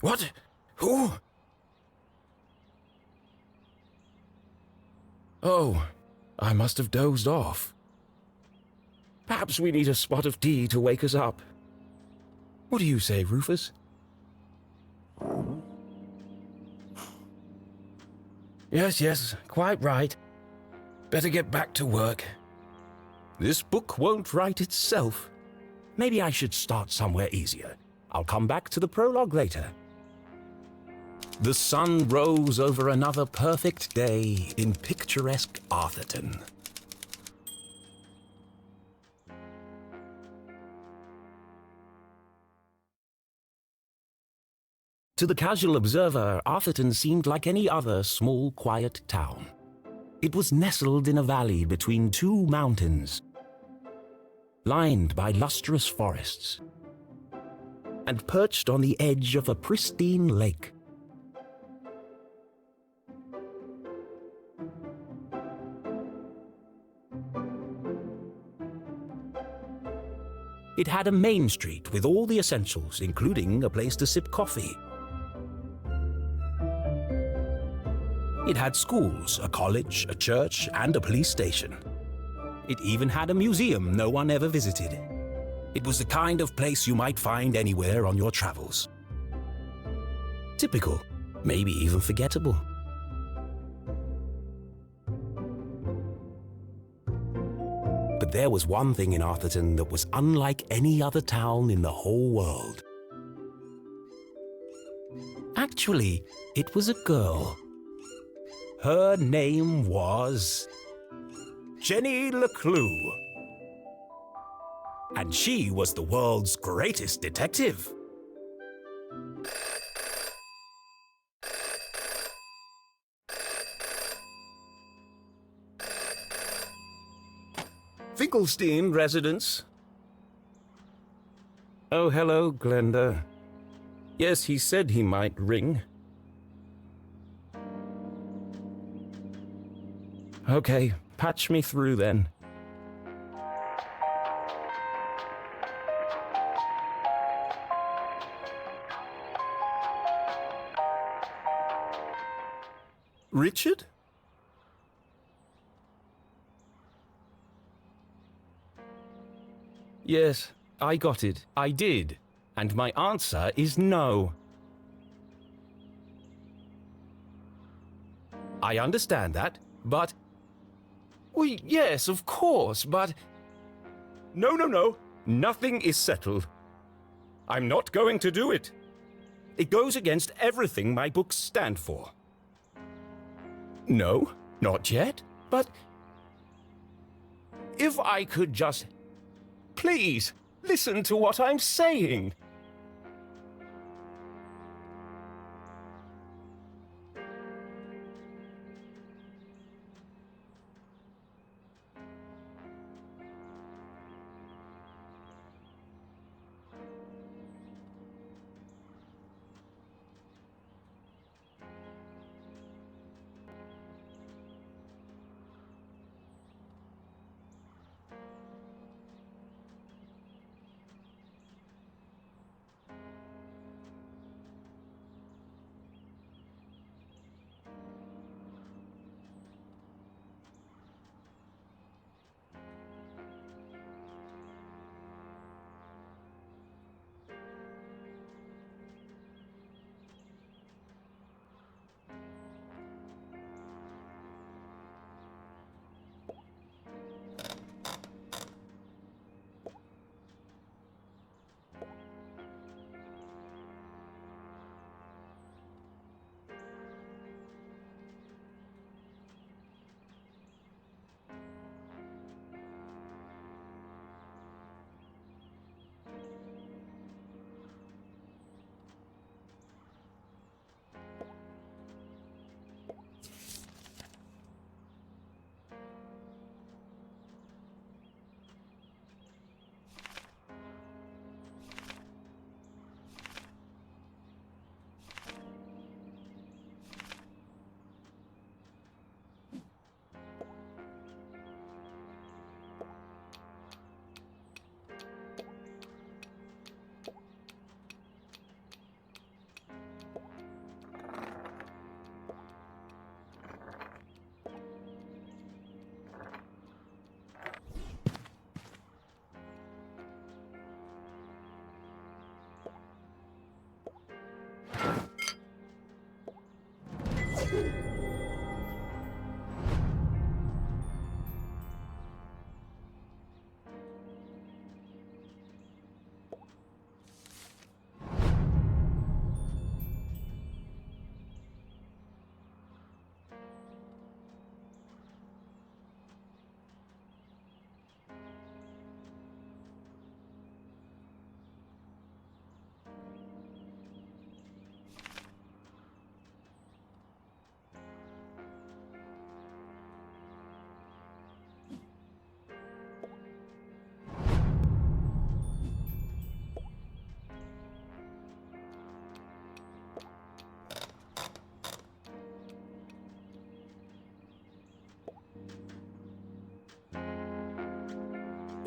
What? Who? Oh, I must have dozed off. Perhaps we need a spot of tea to wake us up. What do you say, Rufus? Yes, quite right. Better get back to work. This book won't write itself. Maybe I should start somewhere easier. I'll come back to the prologue later. The sun rose over another perfect day in picturesque Arthurton. To the casual observer, Arthurton seemed like any other small, quiet town. It was nestled in a valley between two mountains, lined by lustrous forests, and perched on the edge of a pristine lake. It had a main street with all the essentials, including a place to sip coffee. It had schools, a college, a church, and a police station. It even had a museum no one ever visited. It was the kind of place you might find anywhere on your travels. Typical, maybe even forgettable. But there was one thing in Arthurton that was unlike any other town in the whole world. Actually, it was a girl. Her name was Jenny LeClue. And she was the world's greatest detective. Finkelstein residence. Oh, hello, Glenda. Yes, he said he might ring. Okay, patch me through then. Richard? Yes, I got it. I did. And my answer is no. I understand that, but... Well, yes, of course, but... No. Nothing is settled. I'm not going to do it. It goes against everything my books stand for. No, not yet, but... If I could just... Please, listen to what I'm saying.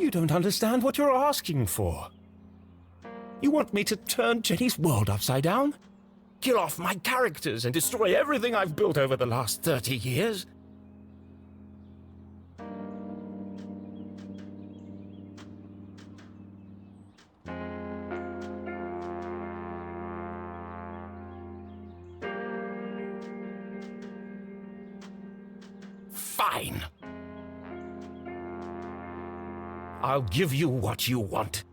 You don't understand what you're asking for. You want me to turn Jenny's world upside down? Kill off my characters and destroy everything I've built over the last 30 years? Fine. I'll give you what you want.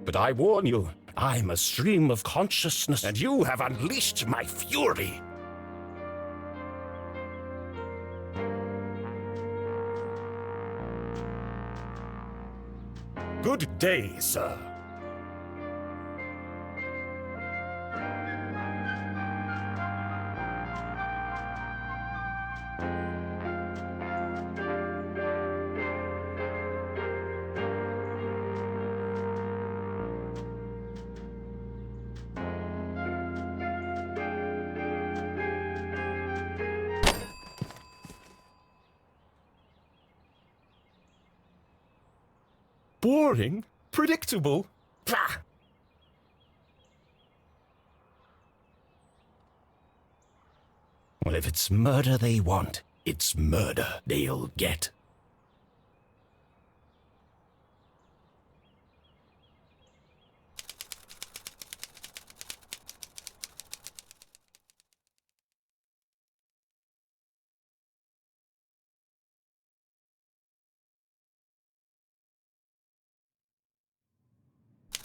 But I warn you, I'm a stream of consciousness, and you have unleashed my fury. Good day, sir. Boring? Predictable? Pah! Well, if it's murder they want, it's murder they'll get.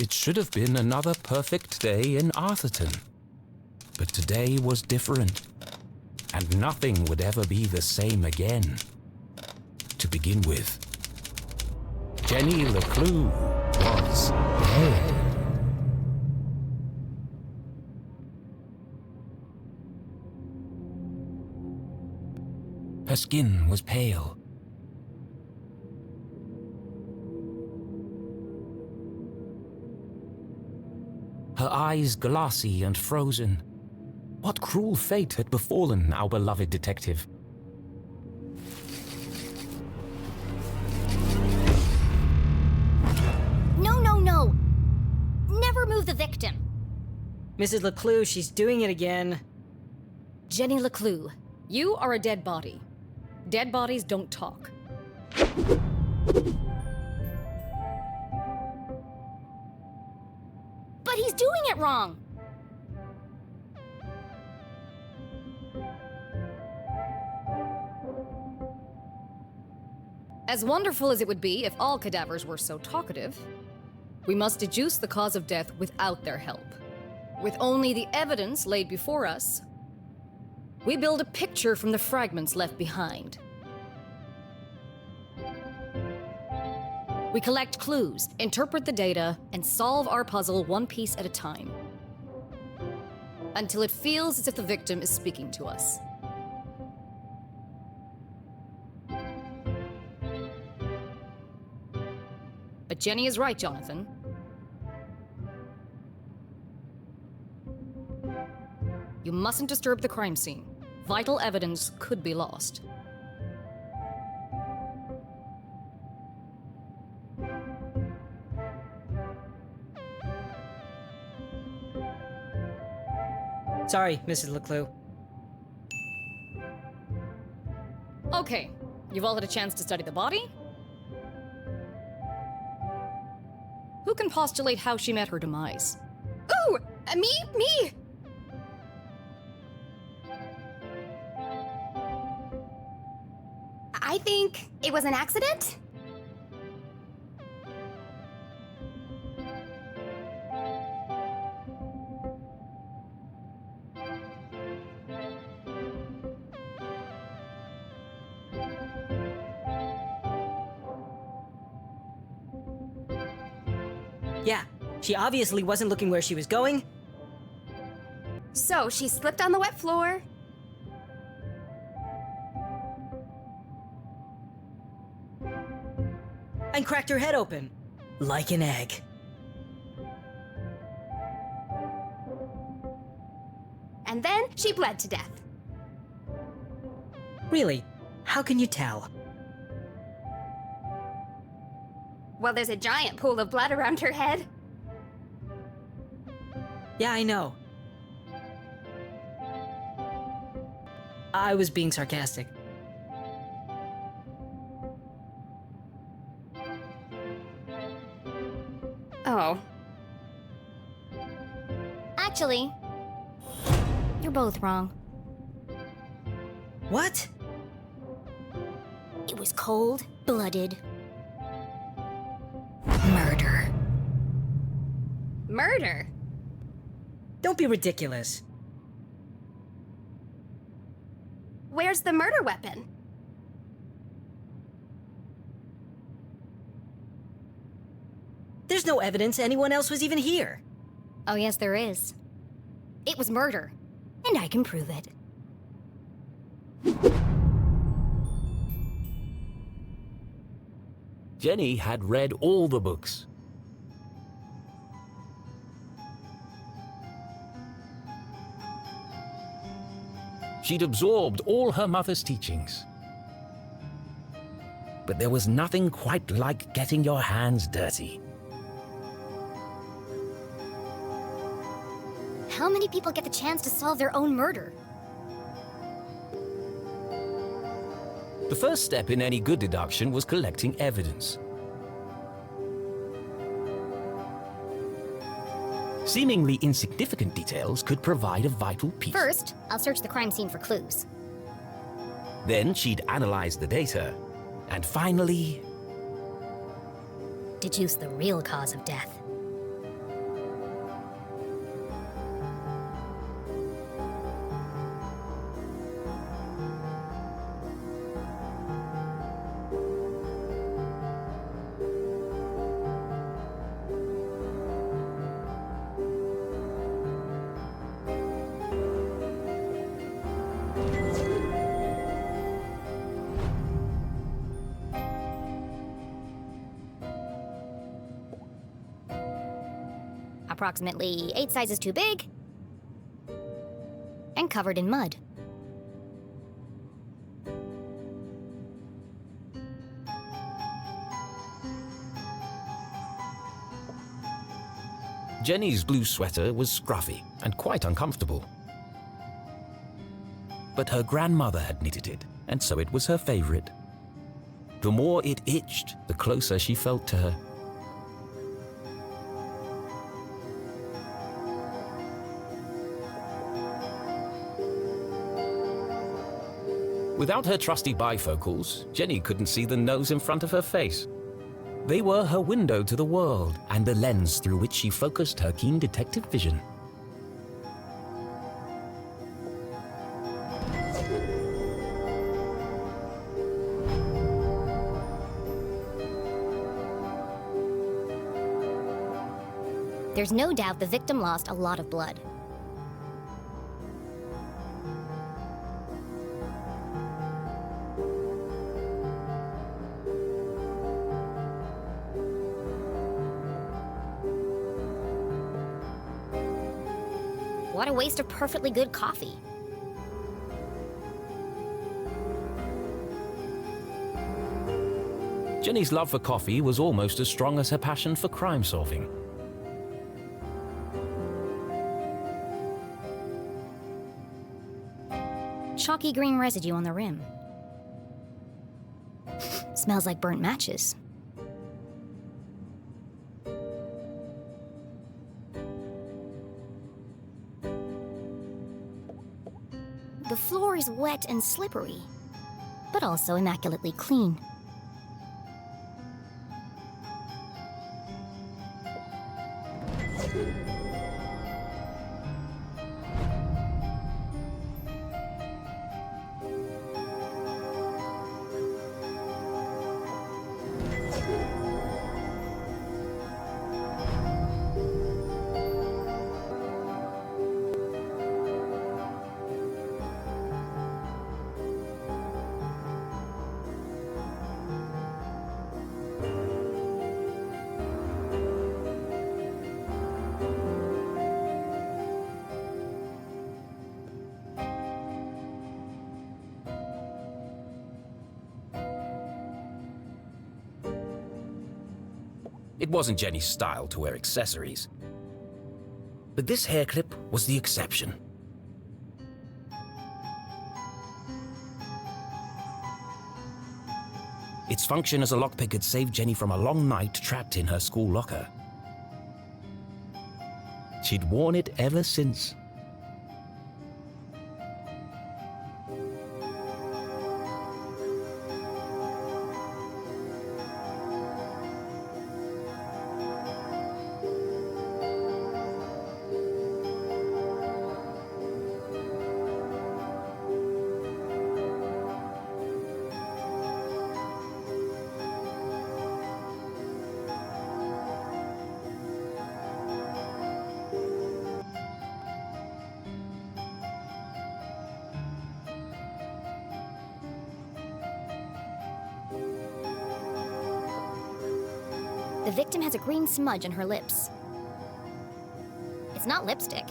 It should have been another perfect day in Arthurton. But today was different, and nothing would ever be the same again. To begin with, Jenny LeClue was dead. Her skin was pale. Her eyes glassy and frozen. What cruel fate had befallen our beloved detective? No, no, no! Never move the victim! Mrs. LeClue, she's doing it again. Jenny LeClue, You are a dead body. Dead bodies don't talk. but he's doing it wrong! As wonderful as it would be if all cadavers were so talkative, we must deduce the cause of death without their help. With only the evidence laid before us, we build a picture from the fragments left behind. We collect clues, interpret the data, and solve our puzzle one piece at a time, until it feels as if the victim is speaking to us. But Jenny is right, Jonathan. You mustn't disturb the crime scene. Vital evidence could be lost. Sorry, Mrs. LeClue. Okay, you've all had a chance to study the body? Who can postulate how she met her demise? Ooh! Me! I think it was an accident? Yeah, she obviously wasn't looking where she was going. So she slipped on the wet floor. And cracked her head open. Like an egg. And then she bled to death. Really? How can you tell? Well, there's a giant pool of blood around her head. Yeah, I know. I was being sarcastic. Oh. Actually, you're both wrong. What? It was cold-blooded murder. Murder? Don't be ridiculous. Where's the murder weapon? There's no evidence anyone else was even here. Oh yes, there is. It was murder, and I can prove it. Jenny had read all the books. She'd absorbed all her mother's teachings. But there was nothing quite like getting your hands dirty. How many people get the chance to solve their own murder? The first step in any good deduction was collecting evidence. Seemingly insignificant details could provide a vital piece. First, I'll search the crime scene for clues. Then she'd analyze the data. And finally, Deduce the real cause of death. Approximately 8 sizes too big, and covered in mud. Jenny's blue sweater was scruffy and quite uncomfortable. But her grandmother had knitted it, and so it was her favorite. The more it itched, the closer she felt to her. Without her trusty bifocals, Jenny couldn't see the nose in front of her face. They were her window to the world and the lens through which she focused her keen detective vision. There's no doubt the victim lost a lot of blood. What a waste of perfectly good coffee. Jenny's love for coffee was almost as strong as her passion for crime solving. Chalky green residue on the rim. Smells like burnt matches. The floor is wet and slippery, but also immaculately clean. It wasn't Jenny's style to wear accessories. But this hair clip was the exception. Its function as a lockpick had saved Jenny from a long night trapped in her school locker. She'd worn it ever since. The victim has a green smudge on her lips. It's not lipstick.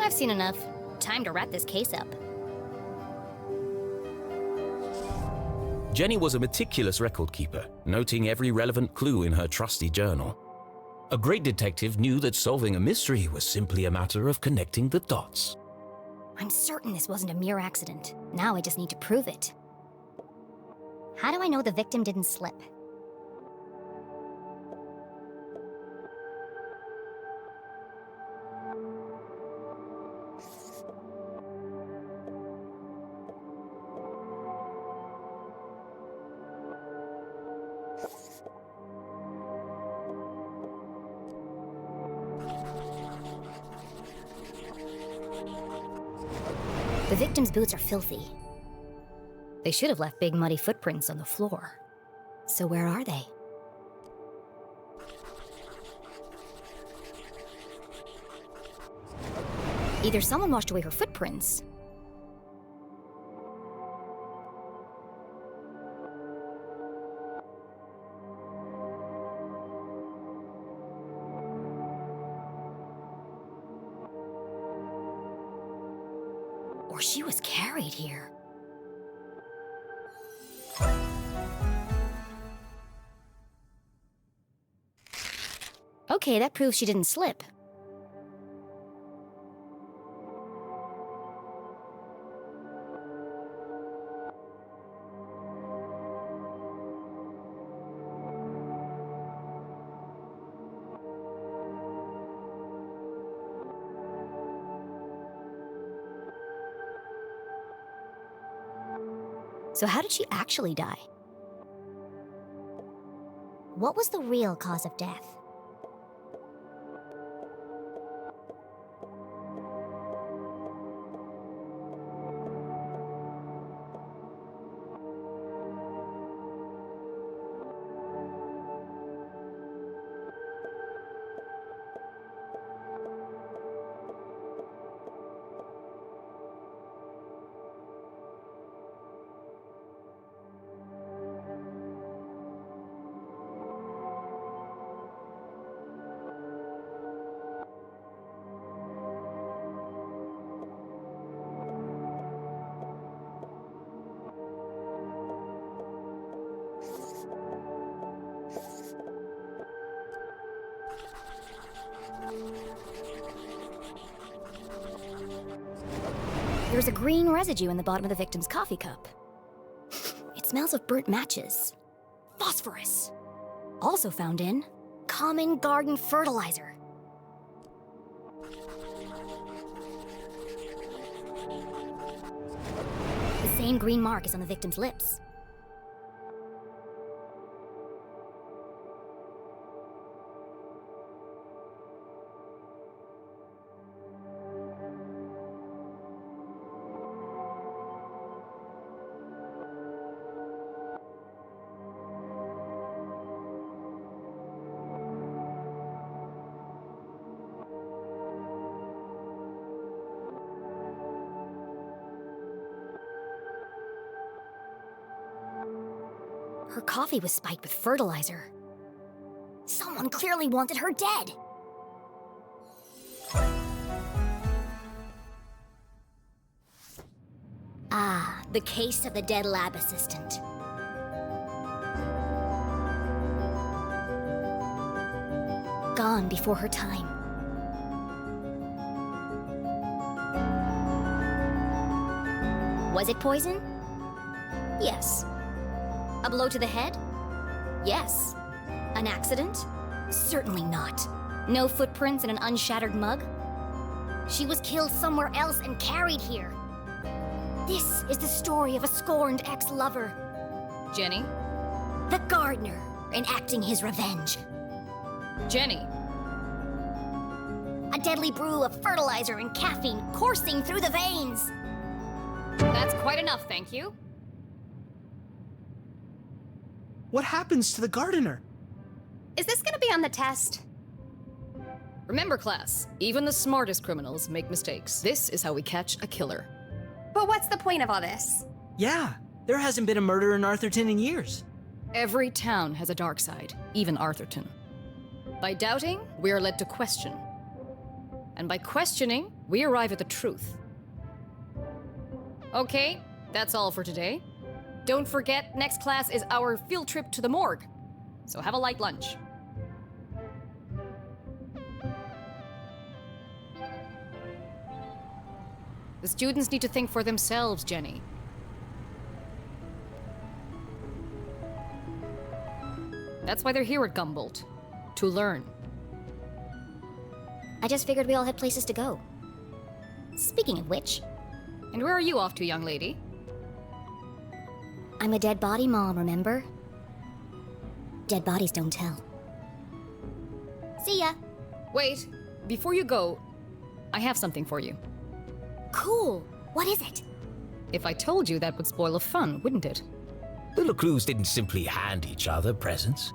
I've seen enough. Time to wrap this case up. Jenny was a meticulous record keeper, noting every relevant clue in her trusty journal. A great detective knew that solving a mystery was simply a matter of connecting the dots. I'm certain this wasn't a mere accident. Now I just need to prove it. How do I know the victim didn't slip? The victim's boots are filthy. They should have left big muddy footprints on the floor. So where are they? Either someone washed away her footprints, or she was carried here. Okay, that proves she didn't slip. So how did she actually die? What was the real cause of death? There's a green residue in the bottom of the victim's coffee cup. It smells of burnt matches. Phosphorus. Also found in common garden fertilizer. The same green mark is on the victim's lips. Her coffee was spiked with fertilizer. Someone clearly wanted her dead. Ah, the case of the dead lab assistant. gone before her time. Was it poison? Yes. A blow to the head? Yes. An accident? Certainly not. No footprints in an unshattered mug? She was killed somewhere else and carried here. This is the story of a scorned ex-lover, Jenny? the gardener, enacting his revenge. Jenny! A deadly brew of fertilizer and caffeine coursing through the veins. That's quite enough, thank you. What happens to the gardener? Is this gonna be on the test? Remember, class, even the smartest criminals make mistakes. This is how we catch a killer. But what's the point of all this? Yeah, there hasn't been a murder in Arthurton in years. Every town has a dark side, even Arthurton. By doubting, we are led to question. And by questioning, we arrive at the truth. Okay, that's all for today. Don't forget, next class is our field trip to the morgue. So have a light lunch. The students need to think for themselves, Jenny. That's why they're here at Gumboldt. To learn. I just figured we all had places to go. Speaking of which, And where are you off to, young lady? I'm a dead body mom, remember? Dead bodies don't tell. See ya. Wait, before you go, I have something for you. Cool. What is it? If I told you, that would spoil the fun, wouldn't it? The LeClues didn't simply hand each other presents.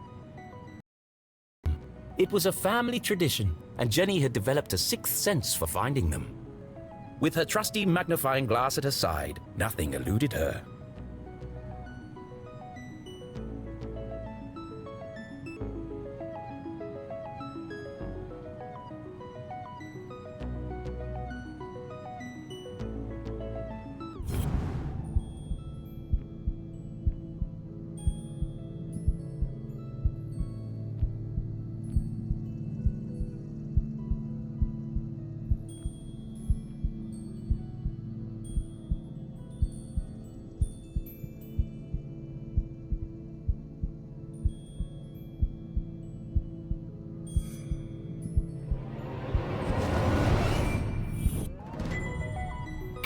It was a family tradition, and Jenny had developed a sixth sense for finding them. With her trusty magnifying glass at her side, nothing eluded her.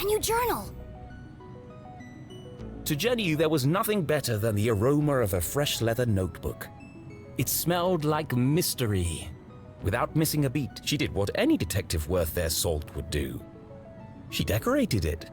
A new journal. To Jenny, there was nothing better than the aroma of a fresh leather notebook. It smelled like mystery. Without missing a beat, she did what any detective worth their salt would do. She decorated it.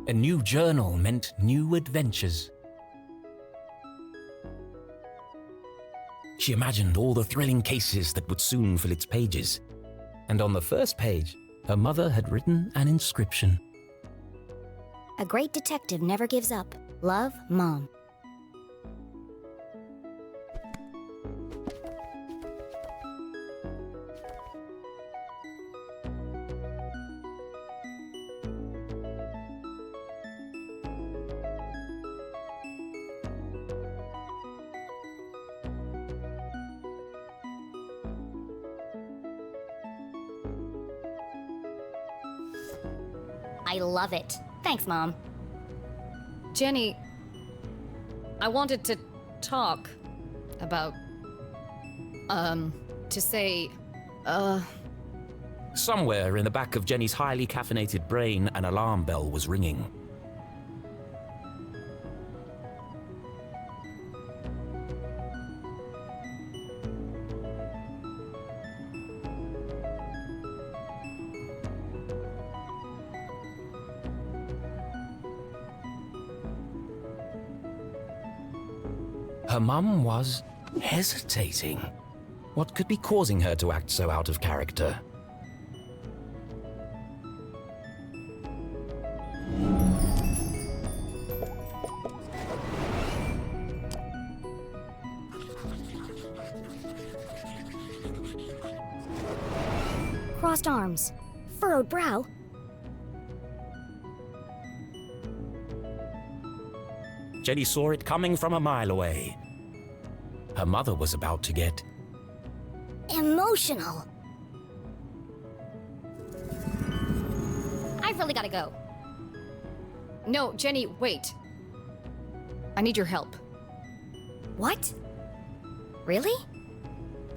A new journal meant new adventures. She imagined all the thrilling cases that would soon fill its pages. And on the first page, her mother had written an inscription. A great detective never gives up. Love, Mom. I love it. Thanks, Mom. Jenny, I wanted to talk about, to say, Somewhere in the back of Jenny's highly caffeinated brain, an alarm bell was ringing. Her mum was hesitating. What could be causing her to act so out of character? Crossed arms, furrowed brow. Jenny saw it coming from a mile away. Her mother was about to get Emotional. I've really gotta go. no, Jenny, wait. I need your help. What? Really?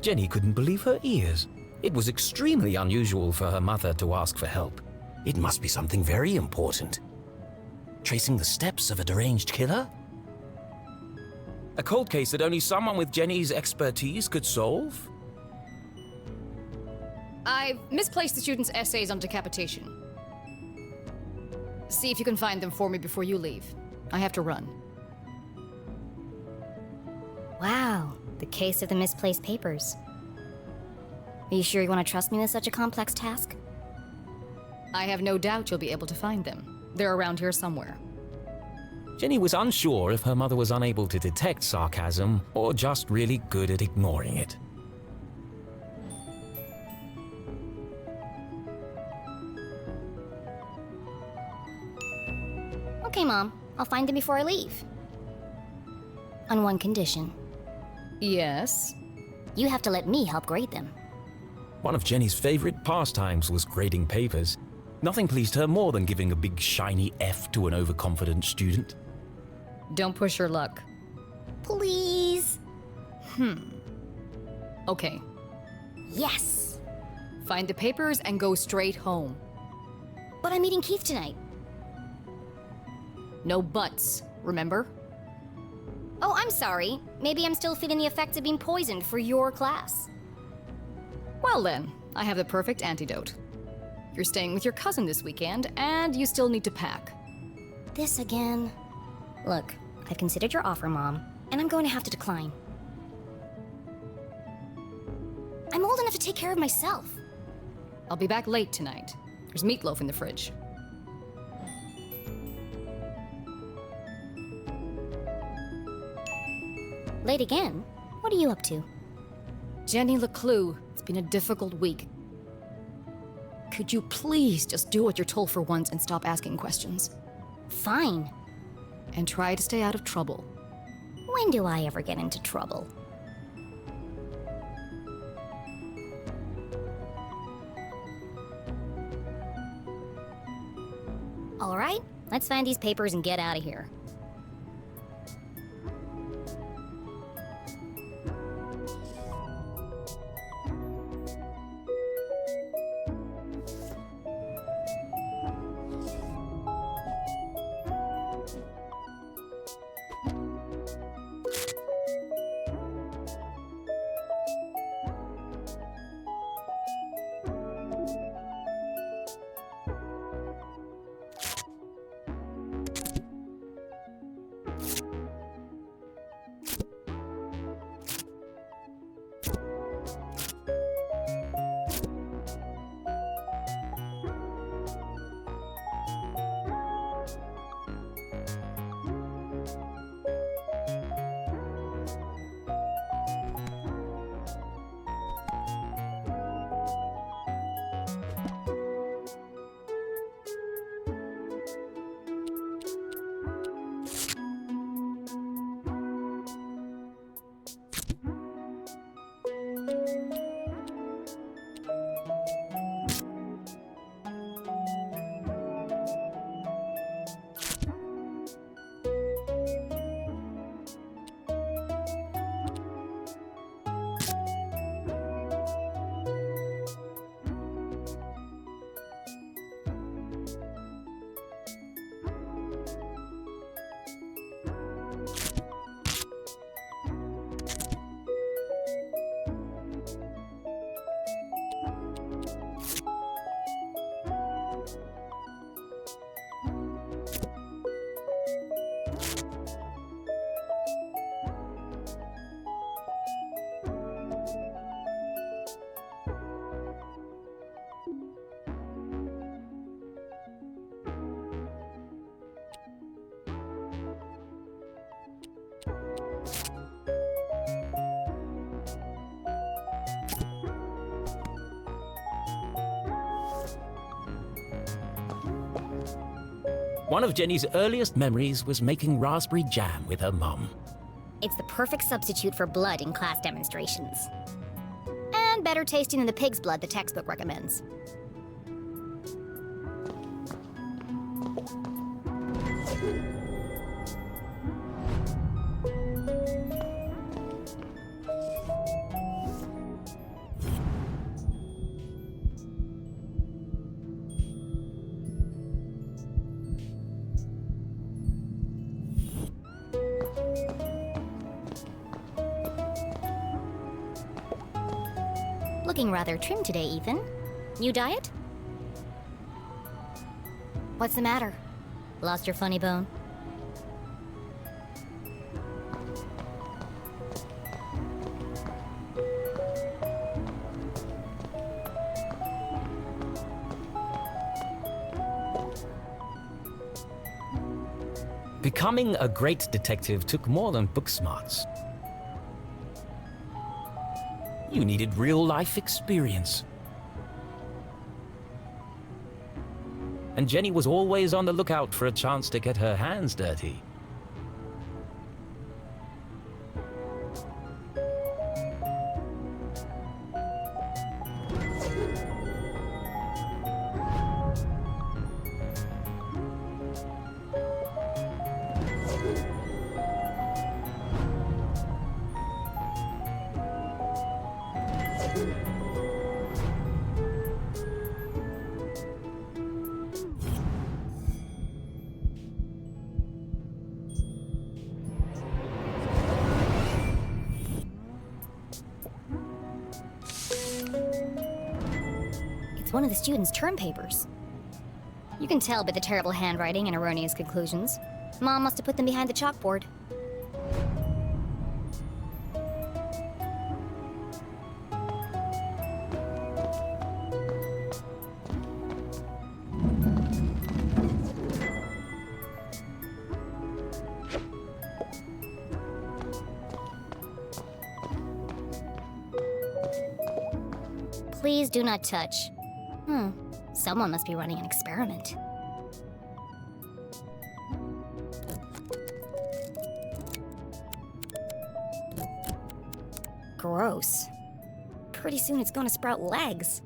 Jenny couldn't believe her ears. It was extremely unusual for her mother to ask for help. It must be something very important. Tracing the steps of a deranged killer? A cold case that only someone with Jenny's expertise could solve? I've misplaced the students' essays on decapitation. See if you can find them for me before you leave. I have to run. Wow, the case of the misplaced papers. Are you sure you want to trust me with such a complex task? I have no doubt you'll be able to find them. They're around here somewhere. Jenny was unsure if her mother was unable to detect sarcasm or just really good at ignoring it. Okay, Mom. I'll find them before I leave. On one condition. Yes? You have to let me help grade them. One of Jenny's favorite pastimes was grading papers. Nothing pleased her more than giving a big shiny F to an overconfident student. Don't push your luck. Please. Okay. Yes. Find the papers and go straight home. But I'm meeting Keith tonight. No buts, remember? Oh, I'm sorry. Maybe I'm still feeling the effects of being poisoned for your class. Well then, I have the perfect antidote. You're staying with your cousin this weekend, and you still need to pack. This again? Look, I've considered your offer, Mom, and I'm going to have to decline. I'm old enough to take care of myself. I'll be back late tonight. There's meatloaf in the fridge. Late again? What are you up to? Jenny LeClue, it's been a difficult week. Could you please just do what you're told for once and stop asking questions? Fine. And try to stay out of trouble. When do I ever get into trouble? All right, let's find these papers and get out of here. One of Jenny's earliest memories was making raspberry jam with her mum. It's the perfect substitute for blood in class demonstrations. And better tasting than the pig's blood the textbook recommends. Looking rather trim today, Ethan. New diet? What's the matter? Lost your funny bone? Becoming a great detective took more than book smarts. You needed real-life experience. And Jenny was always on the lookout for a chance to get her hands dirty. It's one of the students' term papers. You can tell by the terrible handwriting and erroneous conclusions. Mom must have put them behind the chalkboard. Please do not touch. Someone must be running an experiment. Gross. Pretty soon it's gonna sprout legs.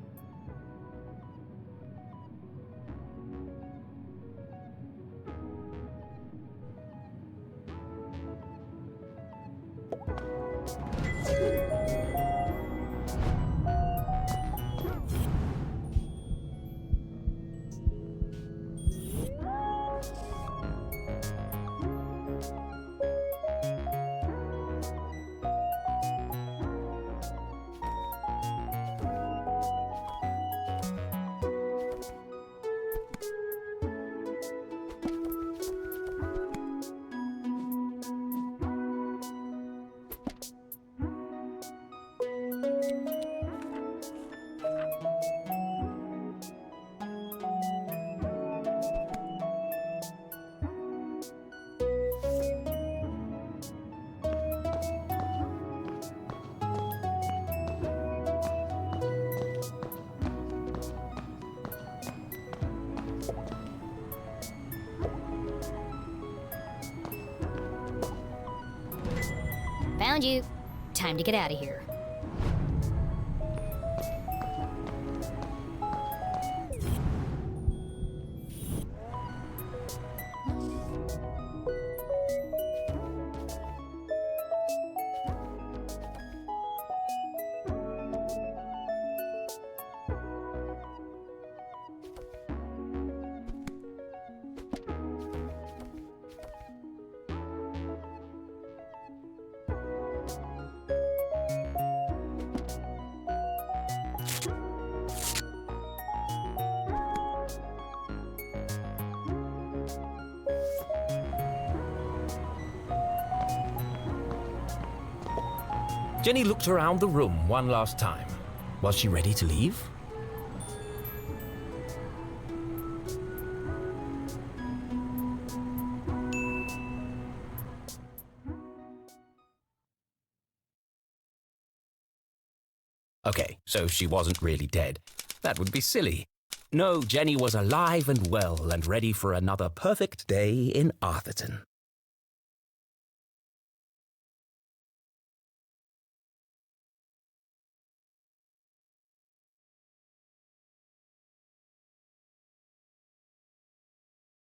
Found you. Time to get out of here. Jenny looked around the room one last time. Was she ready to leave? Okay, so she wasn't really dead. That would be silly. No, Jenny was alive and well and ready for another perfect day in Arthurton.